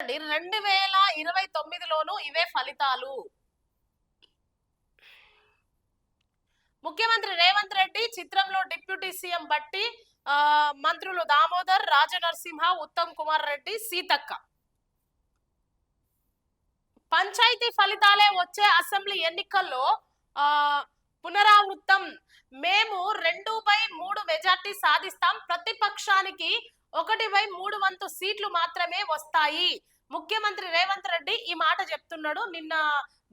2029లోనూ ఇవే ఫలితాలు. ముఖ్యమంత్రి రేవంత్ రెడ్డి చిత్రంలో డిప్యూటీ సీఎం బట్టి మంత్రులు దామోదర్, రాజనరసింహ, ఉత్తమ్ కుమార్ రెడ్డి, సీతక్క. పంచాయతీ ఫలితాలే వచ్చే అసెంబ్లీ ఎన్నికల్లో ఆ పునరావృతం. మేము 2/3 మెజార్టీ సాధిస్తాం. ప్రతిపక్షానికి 1/3 వంతు సీట్లు మాత్రమే వస్తాయి. ముఖ్యమంత్రి రేవంత్ రెడ్డి ఈ మాట చెప్తున్నాడు. నిన్న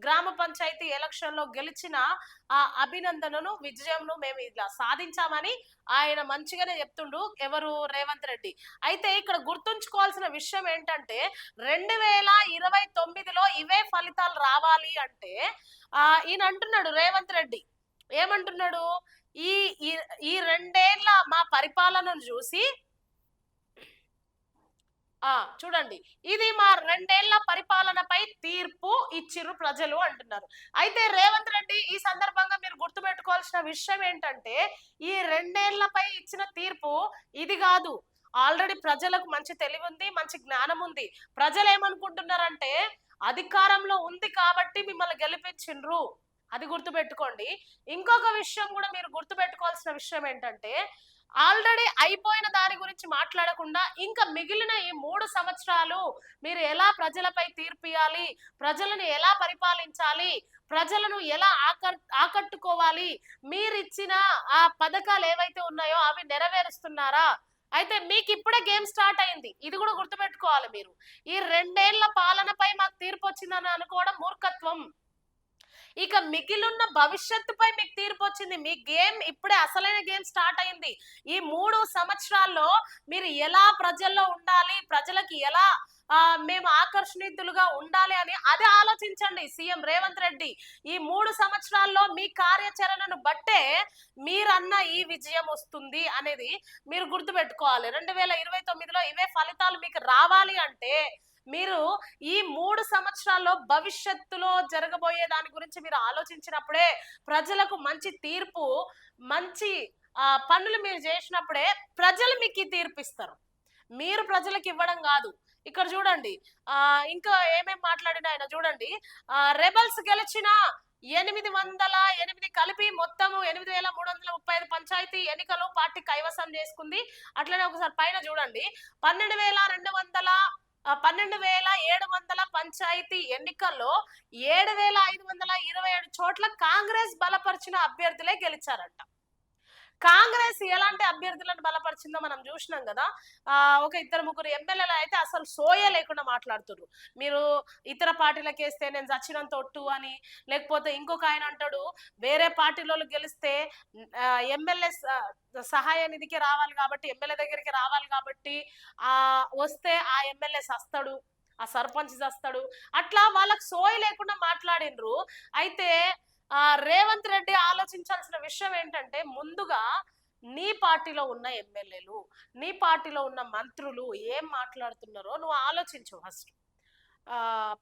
గ్రామ పంచాయతీ ఎలక్షన్ లో గెలిచిన ఆ అభినందనను, విజయంను మేము ఇలా సాధించామని ఆయన మంచిగానే చెప్తుండు. ఎవరు? రేవంత్ రెడ్డి. అయితే ఇక్కడ గుర్తుంచుకోవాల్సిన విషయం ఏంటంటే 2029లో ఇవే ఫలితాలు రావాలి అంటే ఈయన అంటున్నాడు రేవంత్ రెడ్డి. ఏమంటున్నాడు? ఈ ఈ 2 ఏళ్ల మా పరిపాలనను చూసి చూడండి, ఇది మా 2 ఏళ్ల పరిపాలనపై తీర్పు ఇచ్చిర్రు ప్రజలు అంటున్నారు. అయితే రేవంత్ రెడ్డి ఈ సందర్భంగా మీరు గుర్తుపెట్టుకోవాల్సిన విషయం ఏంటంటే ఈ 2 ఏళ్లపై ఇచ్చిన తీర్పు ఇది కాదు. ఆల్రెడీ ప్రజలకు మంచి తెలివి ఉంది, మంచి జ్ఞానం ఉంది. ప్రజలు ఏమనుకుంటున్నారంటే అధికారంలో ఉంది కాబట్టి మిమ్మల్ని గెలిపించిండ్రు. అది గుర్తుపెట్టుకోండి. ఇంకొక విషయం కూడా మీరు గుర్తుపెట్టుకోవాల్సిన విషయం ఏంటంటే ఆల్రెడీ అయిపోయిన దాని గురించి మాట్లాడకుండా ఇంకా మిగిలిన ఈ 3 సంవత్సరాలు మీరు ఎలా ప్రజలపై తీర్పియాలి, ప్రజలను ఎలా పరిపాలించాలి, ప్రజలను ఎలా ఆకట్టుకోవాలి, మీరిచ్చిన ఆ పథకాలు ఏవైతే ఉన్నాయో అవి నెరవేరుస్తున్నారా? అయితే మీకు ఇప్పుడే గేమ్ స్టార్ట్ అయింది. ఇది కూడా గుర్తుపెట్టుకోవాలి మీరు. ఈ 2 ఏళ్ల పాలనపై మాకు తీర్పు వచ్చిందని అనుకోవడం మూర్ఖత్వం. ఇక మిగిలిన భవిష్యత్తుపై మీకు తీర్పు వచ్చింది. మీ గేమ్ ఇప్పుడే అసలైన గేమ్ స్టార్ట్ అయింది. ఈ 3 సంవత్సరాల్లో మీరు ఎలా ప్రజల్లో ఉండాలి, ప్రజలకి ఎలా మేము ఆకర్షణీయులుగా ఉండాలి అని అది ఆలోచించండి సీఎం రేవంత్ రెడ్డి. ఈ 3 సంవత్సరాల్లో మీ కార్యాచరణను బట్టే మీరన్న ఈ విజయం వస్తుంది అనేది మీరు గుర్తుపెట్టుకోవాలి. 2029లో ఇవే ఫలితాలు మీకు రావాలి అంటే మీరు ఈ 3 సంవత్సరాల్లో భవిష్యత్తులో జరగబోయే దాని గురించి మీరు ఆలోచించినప్పుడే, ప్రజలకు మంచి తీర్పు, మంచి పనులు మీరు చేసినప్పుడే ప్రజలు మీకు ఈ తీర్పు ఇస్తారు. మీరు ప్రజలకు ఇవ్వడం కాదు. ఇక్కడ చూడండి, ఇంకా ఏమేం మాట్లాడినా ఆయన చూడండి. రెబల్స్ గెలిచిన 808 కలిపి మొత్తము 8335 పంచాయతీ ఎన్నికలు పార్టీ కైవసం చేసుకుంది. అట్లనే ఒకసారి పైన చూడండి, 12,700 పంచాయతీ ఎన్నికల్లో 7,527 చోట్ల కాంగ్రెస్ బలపరిచిన అభ్యర్థులే గెలిచారంట. కాంగ్రెస్ ఎలాంటి అభ్యర్థులను బలపరిచిందో మనం చూసినాం కదా. ఒక 2-3 ఎమ్మెల్యేలు అయితే అసలు సోయే లేకుండా మాట్లాడుతున్నారు. మీరు ఇతర పార్టీలకు వేస్తే నేను చచ్చినంత ఒట్టు అని, లేకపోతే ఇంకొక ఆయన అంటాడు వేరే పార్టీలో గెలిస్తే ఎమ్మెల్యే సహాయ నిధికి రావాలి కాబట్టి, ఎమ్మెల్యే దగ్గరికి రావాలి కాబట్టి వస్తే ఆ ఎమ్మెల్యే సస్తాడు, ఆ సర్పంచ్ చస్తాడు. అట్లా వాళ్ళకి సోయి లేకుండా మాట్లాడినరు. అయితే రేవంత్ రెడ్డి ఆలోచించాల్సిన విషయం ఏంటంటే ముందుగా నీ పార్టీలో ఉన్న ఎమ్మెల్యేలు, నీ పార్టీలో ఉన్న మంత్రులు ఏం మాట్లాడుతున్నారో నువ్వు ఆలోచించు ఫస్ట్.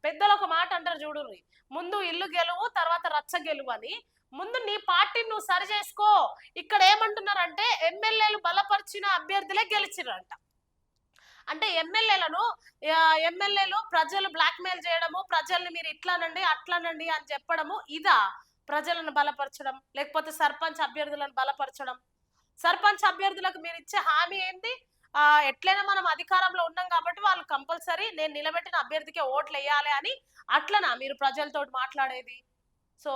పెద్దలు ఒక మాట అంటారు చూడుర్రి, ముందు ఇల్లు గెలువు తర్వాత రచ్చ గెలువు అని. ముందు నీ పార్టీని నువ్వు సరి చేసుకో. ఇక్కడ ఏమంటున్నారంటే ఎమ్మెల్యేలు బలపరిచిన అభ్యర్థులే గెలిచిరంట. అంటే ఎమ్మెల్యేలు ప్రజలు బ్లాక్మెయిల్ చేయడము, ప్రజల్ని మీరు ఇట్లానండి అట్లానండి అని చెప్పడము ఇదా ప్రజలను బలపరచడం? లేకపోతే సర్పంచ్ అభ్యర్థులను బలపరచడం? సర్పంచ్ అభ్యర్థులకు మీరు ఇచ్చే హామీ ఏంటి? ఎట్లయినా మనం అధికారంలో ఉన్నాం కాబట్టి వాళ్ళు కంపల్సరీ నేను నిలబెట్టిన అభ్యర్థికే ఓట్లు వేయాలి అని అట్లనా మీరు ప్రజలతో మాట్లాడేది? సో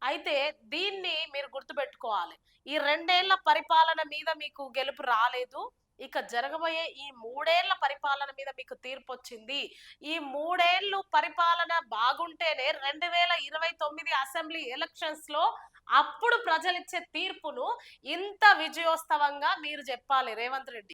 అయితే దీన్ని మీరు గుర్తుపెట్టుకోవాలి. ఈ 2 ఏళ్ల పరిపాలన మీద మీకు గెలుపు రాలేదు. ఇక జరగబోయే ఈ 3 ఏళ్ల పరిపాలన మీద మీకు తీర్పు వచ్చింది. ఈ 3 ఏళ్లు పరిపాలన బాగుంటేనే 2029 అసెంబ్లీ ఎలక్షన్స్ లో అప్పుడు ప్రజలిచ్చే తీర్పును ఇంత విజయోత్సవంగా మీరు చెప్పాలి రేవంత్ రెడ్డి.